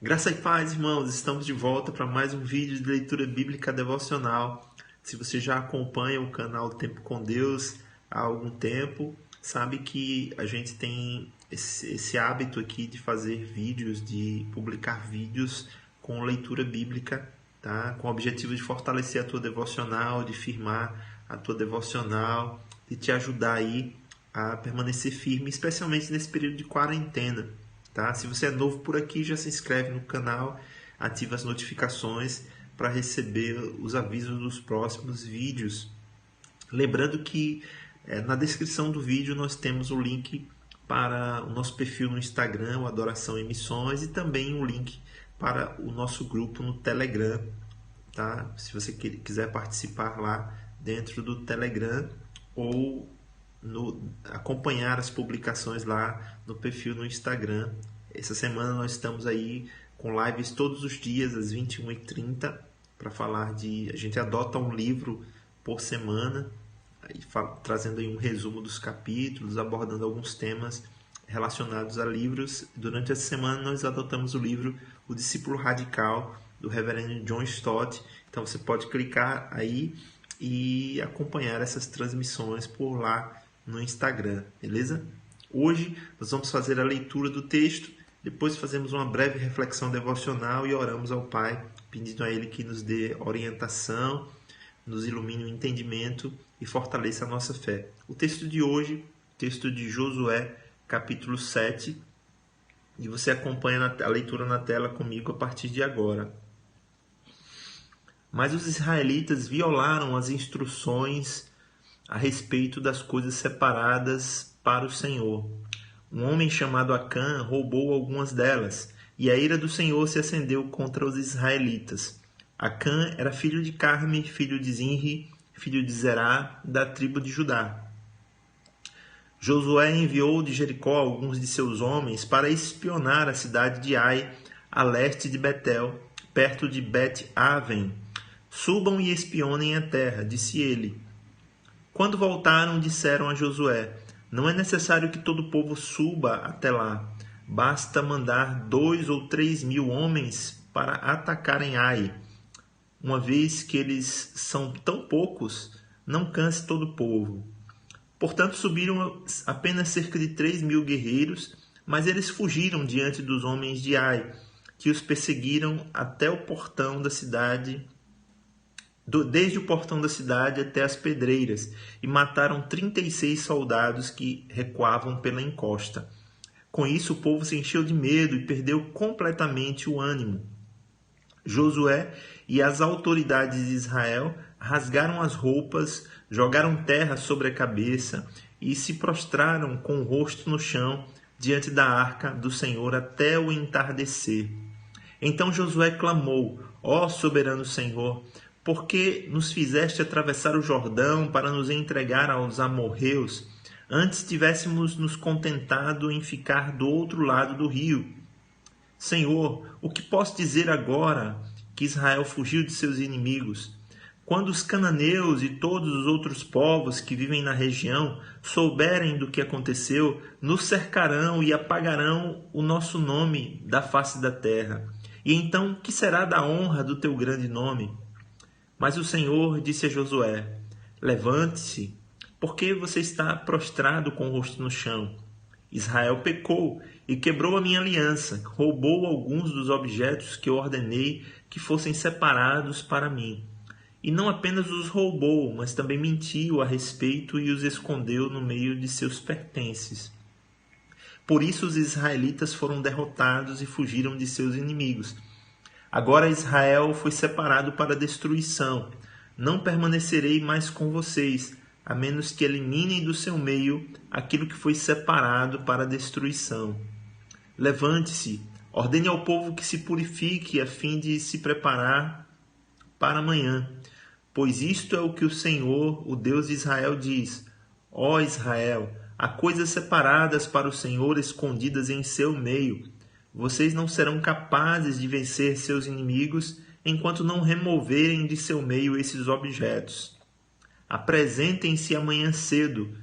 Graça e paz, irmãos, estamos de volta para mais um vídeo de leitura bíblica devocional. Se você já acompanha o canal Tempo com Deus há algum tempo, sabe que a gente tem esse hábito aqui de fazer vídeos, de publicar vídeos com leitura bíblica, tá? Com o objetivo de fortalecer a tua devocional, de firmar a tua devocional, de te ajudar aí a permanecer firme, especialmente nesse período de quarentena. Tá? Se você é novo por aqui, já se inscreve no canal, ativa as notificações para receber os avisos dos próximos vídeos. Lembrando que na descrição do vídeo nós temos o link para o nosso perfil no Instagram, o Adoração e Missões, e também um link para o nosso grupo no Telegram. Tá? Se você quiser participar lá dentro do Telegram ou acompanhar as publicações lá no perfil no Instagram. Essa semana nós estamos aí com lives todos os dias às 21h30 para falar de... A gente adota um livro por semana, trazendo aí um resumo dos capítulos, abordando alguns temas relacionados a livros. Durante essa semana nós adotamos o livro O Discípulo Radical, do reverendo John Stott. Então você pode clicar aí e acompanhar essas transmissões por lá no Instagram, beleza? Hoje nós vamos fazer a leitura do texto, depois fazemos uma breve reflexão devocional e oramos ao Pai, pedindo a Ele que nos dê orientação, nos ilumine o entendimento e fortaleça a nossa fé. O texto de hoje, texto de Josué, capítulo 7, e você acompanha a leitura na tela comigo a partir de agora. Mas os israelitas violaram as instruções a respeito das coisas separadas para o Senhor. Um homem chamado Acã roubou algumas delas, e a ira do Senhor se acendeu contra os israelitas. Acã era filho de Carme, filho de Zinri, filho de Zerá, da tribo de Judá. Josué enviou de Jericó alguns de seus homens para espionar a cidade de Ai, a leste de Betel, perto de Bet-Aven. Subam e espionem a terra, disse ele. Quando voltaram, disseram a Josué: não é necessário que todo o povo suba até lá. Basta mandar 2 ou 3 mil homens para atacarem Ai. Uma vez que eles são tão poucos, não canse todo o povo. Portanto, subiram apenas cerca de 3 mil guerreiros, mas eles fugiram diante dos homens de Ai, que os perseguiram até o portão da cidade, desde o portão da cidade até as pedreiras, e mataram 36 soldados que recuavam pela encosta. Com isso, o povo se encheu de medo e perdeu completamente o ânimo. Josué e as autoridades de Israel rasgaram as roupas, jogaram terra sobre a cabeça e se prostraram com o rosto no chão diante da arca do Senhor até o entardecer. Então Josué clamou: ó soberano Senhor, por que nos fizeste atravessar o Jordão para nos entregar aos amorreus? Antes tivéssemos nos contentado em ficar do outro lado do rio. Senhor, o que posso dizer agora que Israel fugiu de seus inimigos? Quando os cananeus e todos os outros povos que vivem na região souberem do que aconteceu, nos cercarão e apagarão o nosso nome da face da terra. E então, que será da honra do teu grande nome? Mas o Senhor disse a Josué: levante-se, porque você está prostrado com o rosto no chão. Israel pecou e quebrou a minha aliança, roubou alguns dos objetos que eu ordenei que fossem separados para mim. E não apenas os roubou, mas também mentiu a respeito e os escondeu no meio de seus pertences. Por isso os israelitas foram derrotados e fugiram de seus inimigos. Agora Israel foi separado para destruição. Não permanecerei mais com vocês, a menos que eliminem do seu meio aquilo que foi separado para destruição. Levante-se, ordene ao povo que se purifique a fim de se preparar para amanhã. Pois isto é o que o Senhor, o Deus de Israel, diz: ó Israel, há coisas separadas para o Senhor escondidas em seu meio. Vocês não serão capazes de vencer seus inimigos enquanto não removerem de seu meio esses objetos. Apresentem-se amanhã cedo,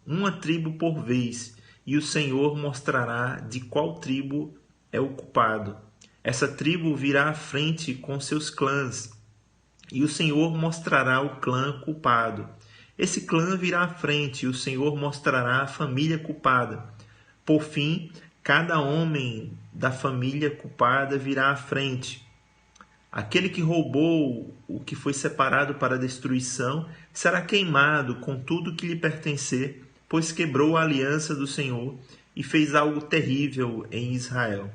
uma tribo por vez, e o Senhor mostrará de qual tribo é o culpado. Essa tribo virá à frente com seus clãs, e o Senhor mostrará o clã culpado. Esse clã virá à frente, e o Senhor mostrará a família culpada. Por fim, cada homem da família culpada virá à frente. Aquele que roubou o que foi separado para a destruição será queimado com tudo que lhe pertencer, pois quebrou a aliança do Senhor e fez algo terrível em Israel.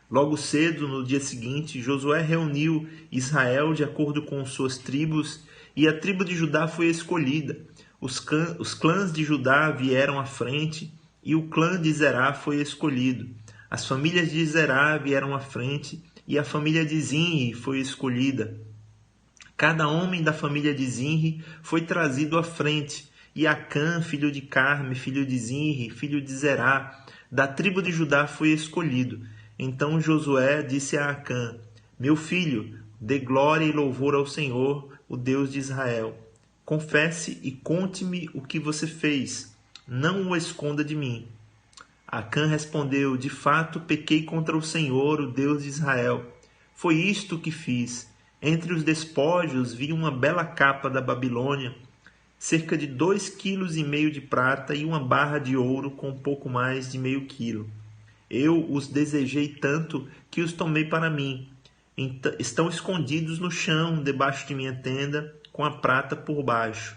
Logo cedo, no dia seguinte, Josué reuniu Israel de acordo com suas tribos, e a tribo de Judá foi escolhida. Os clãs de Judá vieram à frente, e o clã de Zerá foi escolhido. As famílias de Zerá vieram à frente, e a família de Zinri foi escolhida. Cada homem da família de Zinri foi trazido à frente, e Acã, filho de Carme, filho de Zinri, filho de Zerá, da tribo de Judá foi escolhido. Então Josué disse a Acã: Meu filho, dê glória e louvor ao Senhor, o Deus de Israel. Confesse e conte-me o que você fez. Não o esconda de mim. Acã respondeu: De fato, pequei contra o Senhor, o Deus de Israel. Foi isto que fiz. Entre os despojos vi uma bela capa da Babilônia, cerca de 2,5 kg de prata e uma barra de ouro com pouco mais de meio quilo. Eu os desejei tanto que os tomei para mim. Estão escondidos no chão, debaixo de minha tenda, com a prata por baixo.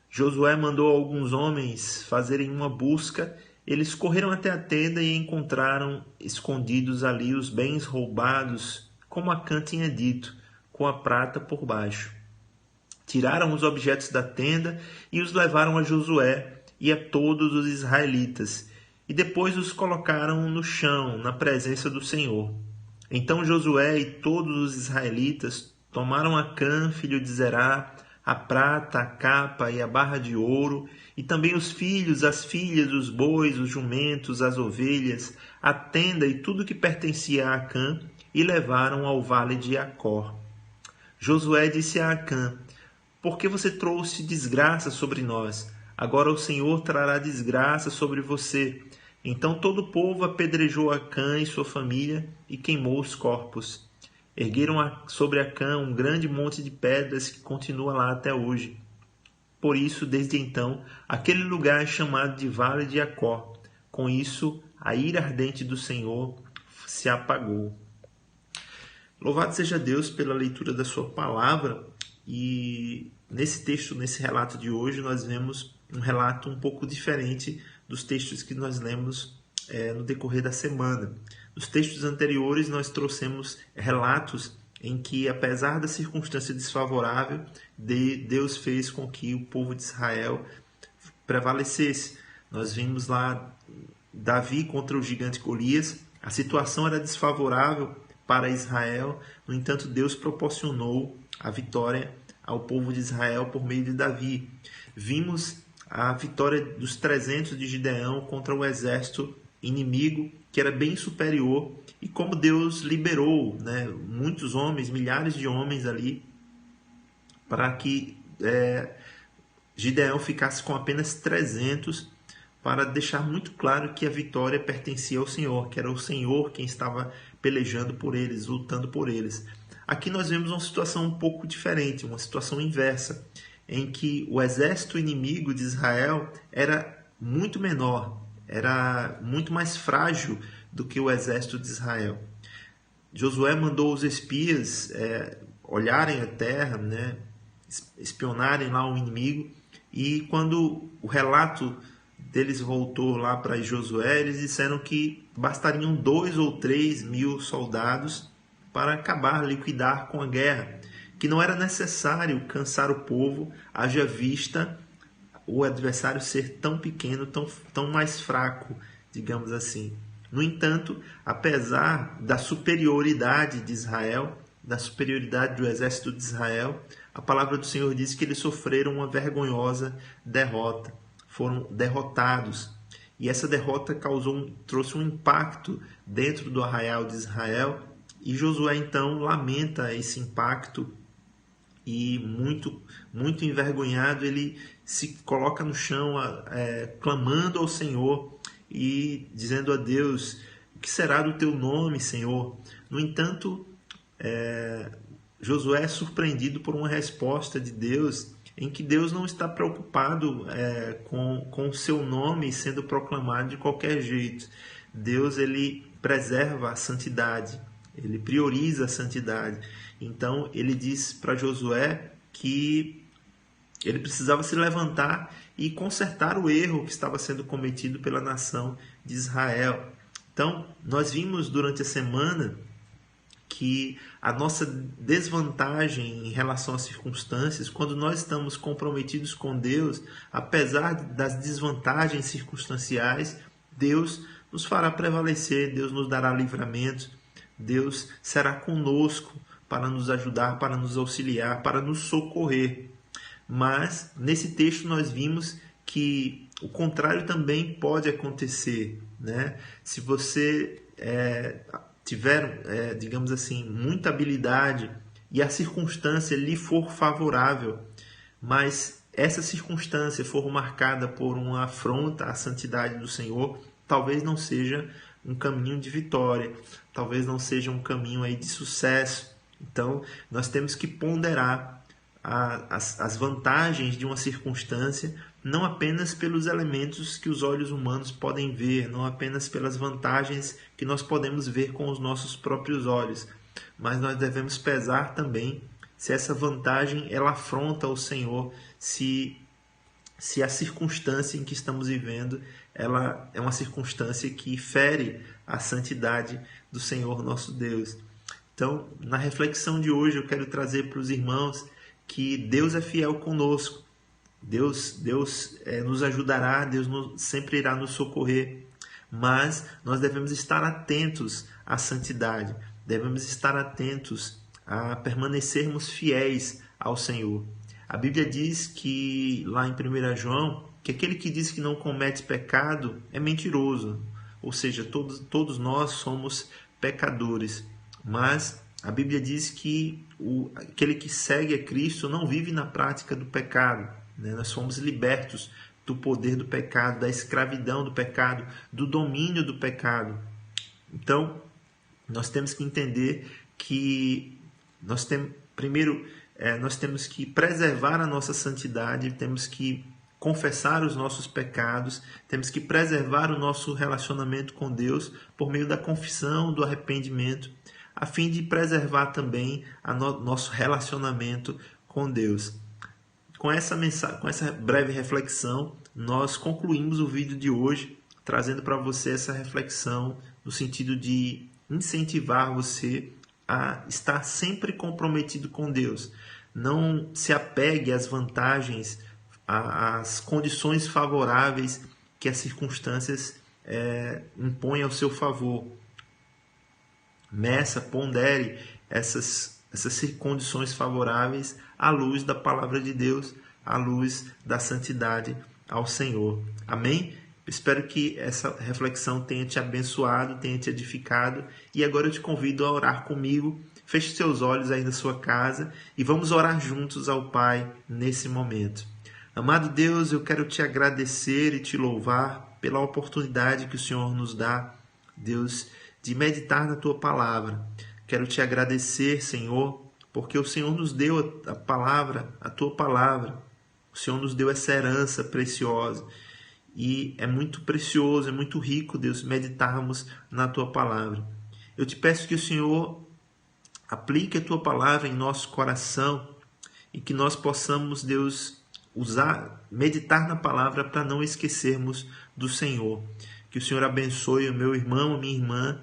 Josué mandou alguns homens fazerem uma busca. Eles correram até a tenda e encontraram escondidos ali os bens roubados, como Acã tinha dito, com a prata por baixo. Tiraram os objetos da tenda e os levaram a Josué e a todos os israelitas, e depois os colocaram no chão, na presença do Senhor. Então Josué e todos os israelitas tomaram Acã, filho de Zerá, a prata, a capa e a barra de ouro, e também os filhos, as filhas, os bois, os jumentos, as ovelhas, a tenda e tudo que pertencia a Acã, e levaram ao vale de Acor. Josué disse a Acã: Por que você trouxe desgraça sobre nós? Agora o Senhor trará desgraça sobre você. Então todo o povo apedrejou Acã e sua família e queimou os corpos. Ergueram sobre Acã um grande monte de pedras que continua lá até hoje. Por isso, desde então, aquele lugar é chamado de Vale de Acor. Com isso, a ira ardente do Senhor se apagou. Louvado seja Deus pela leitura da sua palavra. E nesse texto, nesse relato de hoje, nós vemos um relato um pouco diferente dos textos que nós lemos no decorrer da semana. Nos textos anteriores, nós trouxemos relatos em que, apesar da circunstância desfavorável, Deus fez com que o povo de Israel prevalecesse. Nós vimos lá Davi contra o gigante Golias. A situação era desfavorável para Israel, no entanto, Deus proporcionou a vitória ao povo de Israel por meio de Davi. Vimos a vitória dos 300 de Gideão contra o exército inimigo, que era bem superior, e como Deus liberou muitos homens, milhares de homens ali, para que Gideão ficasse com apenas 300, para deixar muito claro que a vitória pertencia ao Senhor, que era o Senhor quem estava pelejando por eles, lutando por eles. Aqui nós vemos uma situação um pouco diferente, uma situação inversa, em que o exército inimigo de Israel era muito menor, era muito mais frágil do que o exército de Israel. Josué mandou os espias olharem a terra, espionarem lá o inimigo, e quando o relato deles voltou lá para Josué, eles disseram que bastariam 2 ou 3 mil soldados para acabar, liquidar com a guerra, que não era necessário cansar o povo, haja vista o adversário ser tão pequeno, tão mais fraco, digamos assim. No entanto, apesar da superioridade de Israel, da superioridade do exército de Israel, a palavra do Senhor diz que eles sofreram uma vergonhosa derrota, foram derrotados. E essa derrota trouxe um impacto dentro do arraial de Israel, e Josué então lamenta esse impacto, e muito, muito envergonhado, ele se coloca no chão, clamando ao Senhor e dizendo a Deus O que será do teu nome, Senhor? No entanto, Josué é surpreendido por uma resposta de Deus, em que Deus não está preocupado com o seu nome sendo proclamado de qualquer jeito. Deus, ele preserva a santidade, ele prioriza a santidade. Então ele diz para Josué que ele precisava se levantar e consertar o erro que estava sendo cometido pela nação de Israel. Então, nós vimos durante a semana que a nossa desvantagem em relação às circunstâncias, quando nós estamos comprometidos com Deus, apesar das desvantagens circunstanciais, Deus nos fará prevalecer, Deus nos dará livramento, Deus será conosco para nos ajudar, para nos auxiliar, para nos socorrer. Mas nesse texto nós vimos que o contrário também pode acontecer, né? Se você tiver, digamos assim, muita habilidade e a circunstância lhe for favorável, mas essa circunstância for marcada por uma afronta à santidade do Senhor, talvez não seja um caminho de vitória, talvez não seja um caminho aí de sucesso. Então, nós temos que ponderar as vantagens de uma circunstância, não apenas pelos elementos que os olhos humanos podem ver, não apenas pelas vantagens que nós podemos ver com os nossos próprios olhos, mas nós devemos pesar também se essa vantagem ela afronta o Senhor, se a circunstância em que estamos vivendo ela é uma circunstância que fere a santidade do Senhor nosso Deus. Então, na reflexão de hoje, eu quero trazer para os irmãos que Deus é fiel conosco. Deus nos ajudará, Deus sempre irá nos socorrer, mas nós devemos estar atentos à santidade, devemos estar atentos a permanecermos fiéis ao Senhor. A Bíblia diz que, lá em 1 João, que aquele que diz que não comete pecado é mentiroso, ou seja, todos nós somos pecadores, mas a Bíblia diz que aquele que segue a Cristo não vive na prática do pecado, né? Nós somos libertos do poder do pecado, da escravidão do pecado, do domínio do pecado. Então, nós temos que entender que nós temos que preservar a nossa santidade, temos que confessar os nossos pecados, temos que preservar o nosso relacionamento com Deus por meio da confissão, do arrependimento, a fim de preservar também nosso relacionamento com Deus. Com essa breve reflexão, nós concluímos o vídeo de hoje, trazendo para você essa reflexão no sentido de incentivar você a estar sempre comprometido com Deus. Não se apegue às vantagens, às condições favoráveis que as circunstâncias impõem ao seu favor. Meça, pondere essas condições favoráveis à luz da palavra de Deus, à luz da santidade ao Senhor. Amém? Espero que essa reflexão tenha te abençoado, tenha te edificado. E agora eu te convido a orar comigo. Feche seus olhos aí na sua casa e vamos orar juntos ao Pai nesse momento. Amado Deus, eu quero te agradecer e te louvar pela oportunidade que o Senhor nos dá, Deus, de meditar na Tua palavra. Quero te agradecer, Senhor, porque o Senhor nos deu a palavra, a Tua palavra. O Senhor nos deu essa herança preciosa. E é muito precioso, é muito rico, Deus, meditarmos na Tua palavra. Eu te peço que o Senhor aplique a Tua palavra em nosso coração e que nós possamos, Deus, meditar na palavra para não esquecermos do Senhor. Que o Senhor abençoe o meu irmão, a minha irmã,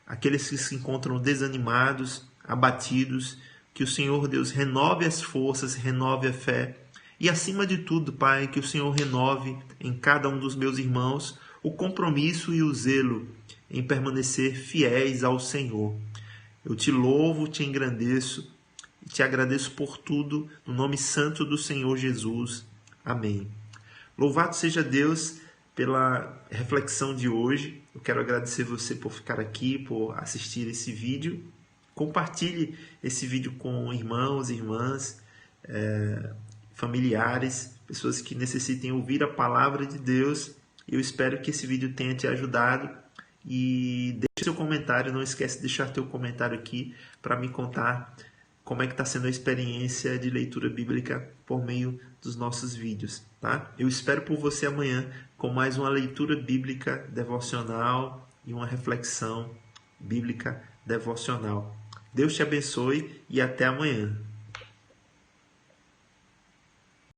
aqueles que se encontram desanimados, abatidos. Que o Senhor, Deus, renove as forças, renove a fé. E, acima de tudo, Pai, que o Senhor renove em cada um dos meus irmãos o compromisso e o zelo em permanecer fiéis ao Senhor. Eu te louvo, te engrandeço e te agradeço por tudo, no nome santo do Senhor Jesus. Amém. Louvado seja Deus pela reflexão de hoje. Eu quero agradecer você por ficar aqui, por assistir esse vídeo. Compartilhe esse vídeo com irmãos, irmãs, familiares, pessoas que necessitem ouvir a palavra de Deus. Eu espero que esse vídeo tenha te ajudado e deixe seu comentário. Não esquece de deixar teu comentário aqui para me contar como é que está sendo a experiência de leitura bíblica por meio dos nossos vídeos, tá? Eu espero por você amanhã com mais uma leitura bíblica devocional e uma reflexão bíblica devocional. Deus te abençoe e até amanhã.